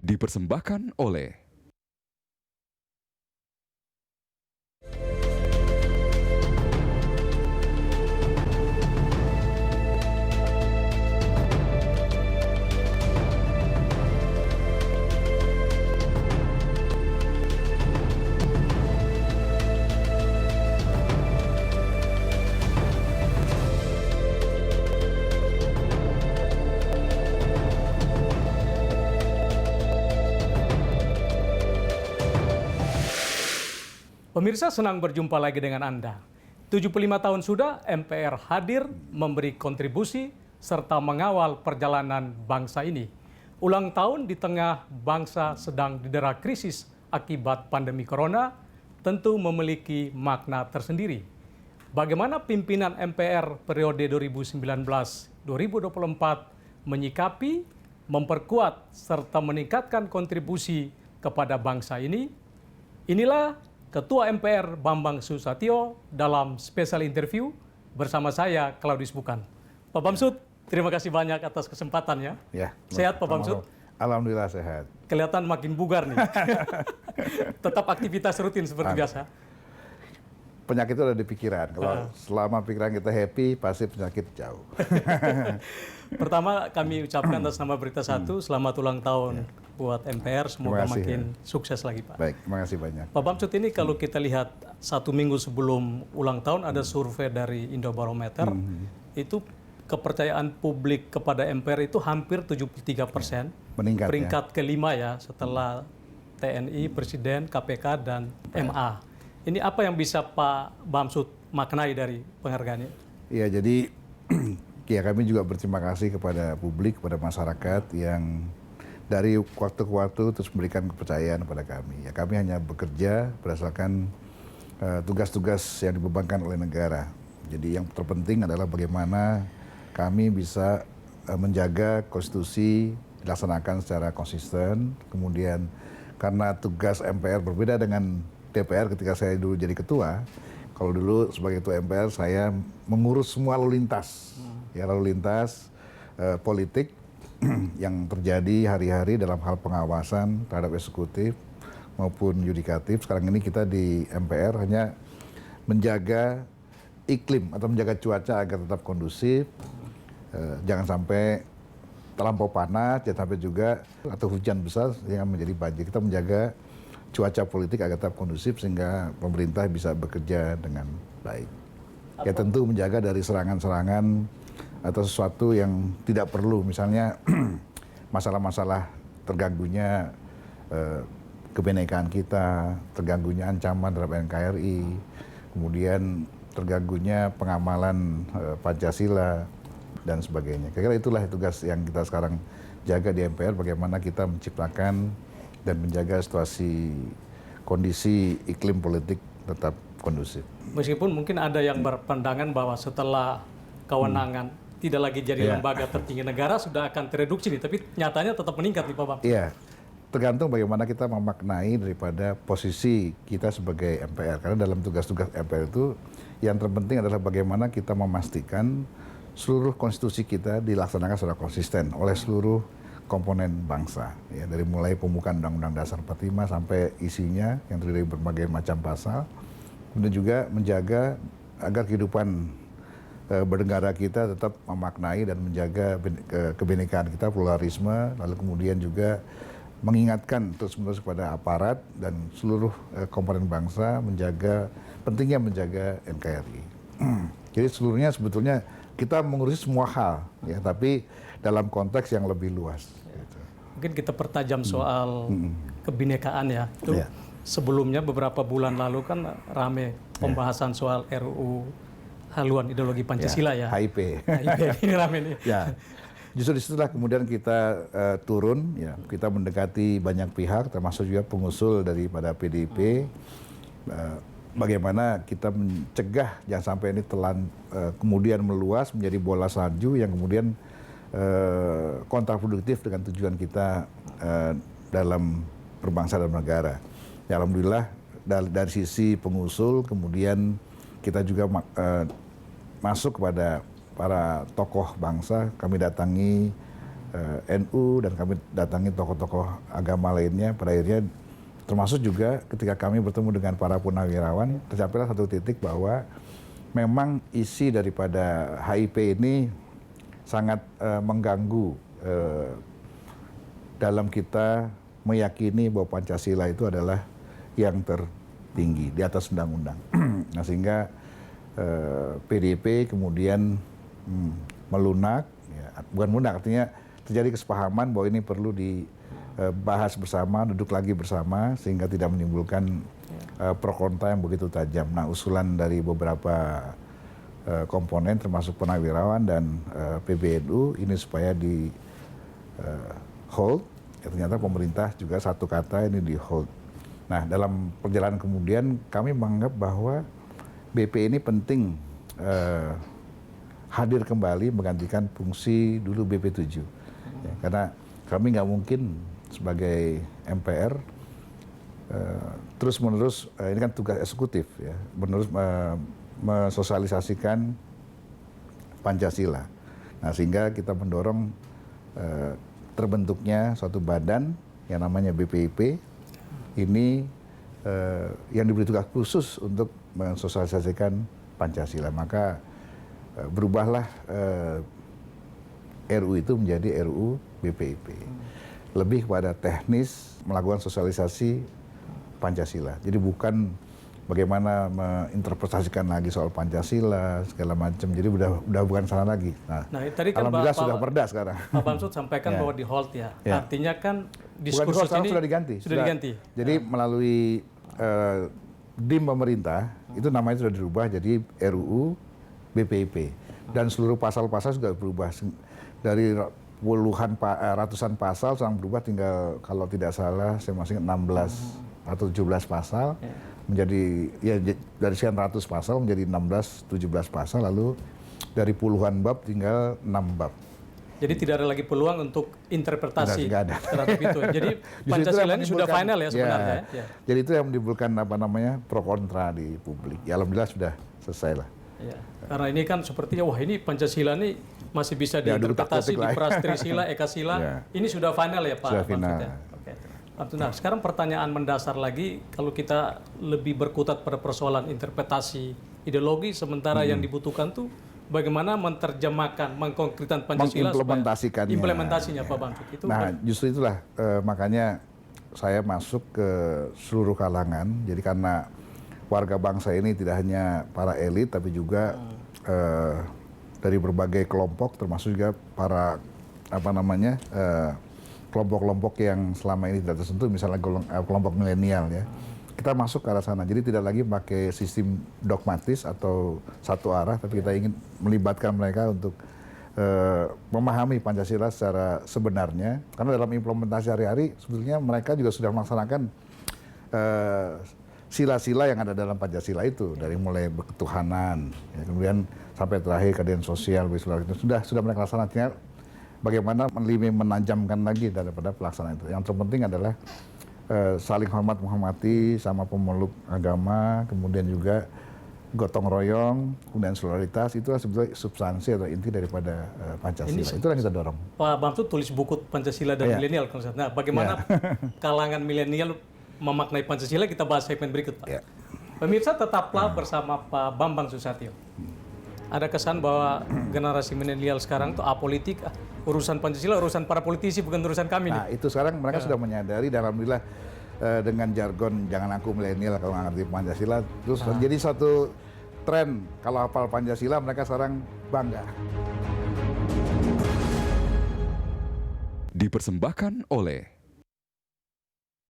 dipersembahkan oleh Pemirsa, senang berjumpa lagi dengan Anda. 75 tahun sudah MPR hadir memberi kontribusi serta mengawal perjalanan bangsa ini. Ulang tahun di tengah bangsa sedang didera krisis akibat pandemi corona tentu memiliki makna tersendiri. Bagaimana pimpinan MPR periode 2019-2024 menyikapi, memperkuat, serta meningkatkan kontribusi kepada bangsa ini? Inilah Ketua MPR Bambang Susatyo dalam spesial interview bersama saya, Claudius Bukan. Pak Bamsud, terima kasih banyak atas kesempatannya. Ya, sehat Pak Bamsud? Alhamdulillah sehat. Kelihatan makin bugar nih. Tetap aktivitas rutin seperti biasa. Penyakit itu ada di pikiran. Kalau selama pikiran kita happy, pasti penyakit jauh. Pertama kami ucapkan atas nama Berita Satu, selamat ulang tahun buat MPR. Semoga makin sukses lagi, Pak. Baik, terima kasih banyak. Pak Bamsud, ini kalau kita lihat 1 minggu sebelum ulang tahun ada survei dari Indobarometer, itu kepercayaan publik kepada MPR itu hampir 73%. Meningkat, peringkat kelima ya, setelah TNI, Presiden, KPK, dan MA. Ini apa yang bisa Pak Bamsud maknai dari penghargaan ini? Iya, jadi ya kami juga berterima kasih kepada publik, kepada masyarakat yang dari waktu ke waktu terus memberikan kepercayaan kepada kami. Ya, kami hanya bekerja berdasarkan tugas-tugas yang dibebankan oleh negara. Jadi yang terpenting adalah bagaimana kami bisa menjaga konstitusi dilaksanakan secara konsisten. Kemudian karena tugas MPR berbeda dengan DPR ketika saya dulu jadi ketua, kalau dulu sebagai ketua MPR saya mengurus semua lalu lintas, ya lalu lintas politik yang terjadi hari-hari dalam hal pengawasan terhadap eksekutif maupun yudikatif. Sekarang ini kita di MPR hanya menjaga iklim atau menjaga cuaca agar tetap kondusif, jangan sampai terlampau panas, jangan sampai juga atau hujan besar yang menjadi banjir. Kita menjaga cuaca politik agar tetap kondusif sehingga pemerintah bisa bekerja dengan baik. Ya tentu menjaga dari serangan-serangan atau sesuatu yang tidak perlu, misalnya masalah-masalah terganggunya kebinekaan kita, terganggunya ancaman terhadap NKRI, kemudian terganggunya pengamalan Pancasila dan sebagainya. Kira-kira itulah tugas yang kita sekarang jaga di MPR, bagaimana kita menciptakan dan menjaga situasi kondisi iklim politik tetap kondusif. Meskipun mungkin ada yang berpandangan bahwa setelah kewenangan tidak lagi jadi lembaga tertinggi negara sudah akan tereduksi nih, tapi nyatanya tetap meningkat nih Pak Bang. Iya, tergantung bagaimana kita memaknai daripada posisi kita sebagai MPR. Karena dalam tugas-tugas MPR itu yang terpenting adalah bagaimana kita memastikan seluruh konstitusi kita dilaksanakan secara konsisten oleh seluruh komponen bangsa, ya, dari mulai pembukaan Undang-Undang Dasar 45 sampai isinya yang terdiri dari berbagai macam pasal, kemudian juga menjaga agar kehidupan bernegara kita tetap memaknai dan menjaga kebinekaan kita, pluralisme, lalu kemudian juga mengingatkan terus-menerus kepada aparat dan seluruh komponen bangsa menjaga, pentingnya menjaga NKRI. Jadi seluruhnya sebetulnya kita mengurusi semua hal, ya, tapi dalam konteks yang lebih luas. Gitu. Mungkin kita pertajam soal kebinekaan ya. Itu sebelumnya beberapa bulan lalu kan rame pembahasan soal RUU haluan ideologi Pancasila ya. HIP. HIP ini rame nih. Ya. Justru disitulah kemudian kita turun, ya, kita mendekati banyak pihak, termasuk juga pengusul daripada PDIP. Bagaimana kita mencegah jangan sampai ini kemudian meluas menjadi bola salju yang kemudian kontraproduktif dengan tujuan kita dalam berbangsa dan negara. Ya, alhamdulillah dari sisi pengusul kemudian kita juga masuk kepada para tokoh bangsa. Kami datangi NU dan kami datangi tokoh-tokoh agama lainnya. Pada akhirnya termasuk juga ketika kami bertemu dengan para purnawirawan, tercapailah satu titik bahwa memang isi daripada HIP ini sangat mengganggu dalam kita meyakini bahwa Pancasila itu adalah yang tertinggi di atas undang-undang. Nah, sehingga PDIP kemudian melunak, ya, bukan melunak, artinya terjadi kesepahaman bahwa ini perlu dibahas bersama, duduk lagi bersama, sehingga tidak menimbulkan pro kontra yang begitu tajam. Nah, usulan dari beberapa komponen termasuk Purnawirawan dan PBNU ini supaya di hold, ya, ternyata pemerintah juga satu kata ini di hold. Nah, dalam perjalanan kemudian kami menganggap bahwa BP ini penting hadir kembali menggantikan fungsi dulu BP7. Ya, karena kami nggak mungkin sebagai MPR terus-menerus, ini kan tugas eksekutif, ya, menerus mensosialisasikan Pancasila. Nah, sehingga kita mendorong terbentuknya suatu badan yang namanya BPIP, ini yang diberi tugas khusus untuk mensosialisasikan Pancasila. Maka berubahlah RU itu menjadi RU BPIP. Lebih kepada teknis melakukan sosialisasi Pancasila. Jadi bukan bagaimana menginterpretasikan lagi soal Pancasila segala macam. Jadi udah bukan sana lagi. Nah tadi kan alhamdulillah sudah perda sekarang. Pak Bamsud sampaikan bahwa di hold ya. Artinya kan diskursus ini sudah diganti. Sudah diganti. Jadi melalui DIM pemerintah itu namanya sudah dirubah jadi RUU BPIP dan seluruh pasal-pasal juga berubah dari puluhan ratusan pasal sekarang berubah tinggal kalau tidak salah saya masih 16 atau 17 pasal menjadi ya dari sekian ratus pasal menjadi 16-17 pasal, lalu dari puluhan bab tinggal 6 bab. Jadi tidak ada lagi peluang untuk interpretasi terhadap itu. Jadi Pancasila ini sudah final ya sebenarnya. Ya. Jadi itu yang menimbulkan pro kontra di publik. Ya alhamdulillah sudah selesai lah. Ya. Karena ini kan sepertinya wah ini Pancasila ini masih bisa diinterpretasi di Prastrisila, Ekasila. Ini sudah final ya Pak. Sudah final. Oke. Nah, sekarang pertanyaan mendasar lagi, kalau kita lebih berkutat pada persoalan interpretasi ideologi, sementara yang dibutuhkan tuh bagaimana menerjemahkan, mengkonkretkan Pancasila, implementasinya Pak Bamsud itu. Nah, justru itulah makanya saya masuk ke seluruh kalangan. Jadi karena warga bangsa ini tidak hanya para elit, tapi juga dari berbagai kelompok, termasuk juga para kelompok-kelompok yang selama ini tidak tersentuh, misalnya kelompok milenial ya. Kita masuk ke arah sana, jadi tidak lagi pakai sistem dogmatis atau satu arah, tapi kita ingin melibatkan mereka untuk memahami Pancasila secara sebenarnya. Karena dalam implementasi hari-hari, sebetulnya mereka juga sudah melaksanakan sila-sila yang ada dalam Pancasila itu, dari mulai berketuhanan, ya, kemudian sampai terakhir keadilan sosial, itu sudah mereka laksanakan. Bagaimana lebih menajamkan lagi daripada pelaksanaan itu. Yang terpenting adalah saling hormat menghormati sama pemeluk agama, kemudian juga gotong royong, kemudian solidaritas, itulah sebetulnya substansi atau inti daripada Pancasila. Itulah yang kita dorong. Pak Bamsud tulis buku Pancasila dan milenial. Nah, bagaimana kalangan milenial memaknai Pancasila, kita bahas segmen berikut, Pak. Pemirsa, tetaplah bersama Pak Bambang Susatyo. Ada kesan bahwa generasi milenial sekarang itu apolitik, urusan Pancasila, urusan para politisi, bukan urusan kami. Nah, itu sekarang mereka sudah menyadari, dan alhamdulillah dengan jargon jangan aku milenial kalau nggak ngerti Pancasila, terus jadi satu tren kalau hafal Pancasila mereka sekarang bangga. Dipersembahkan oleh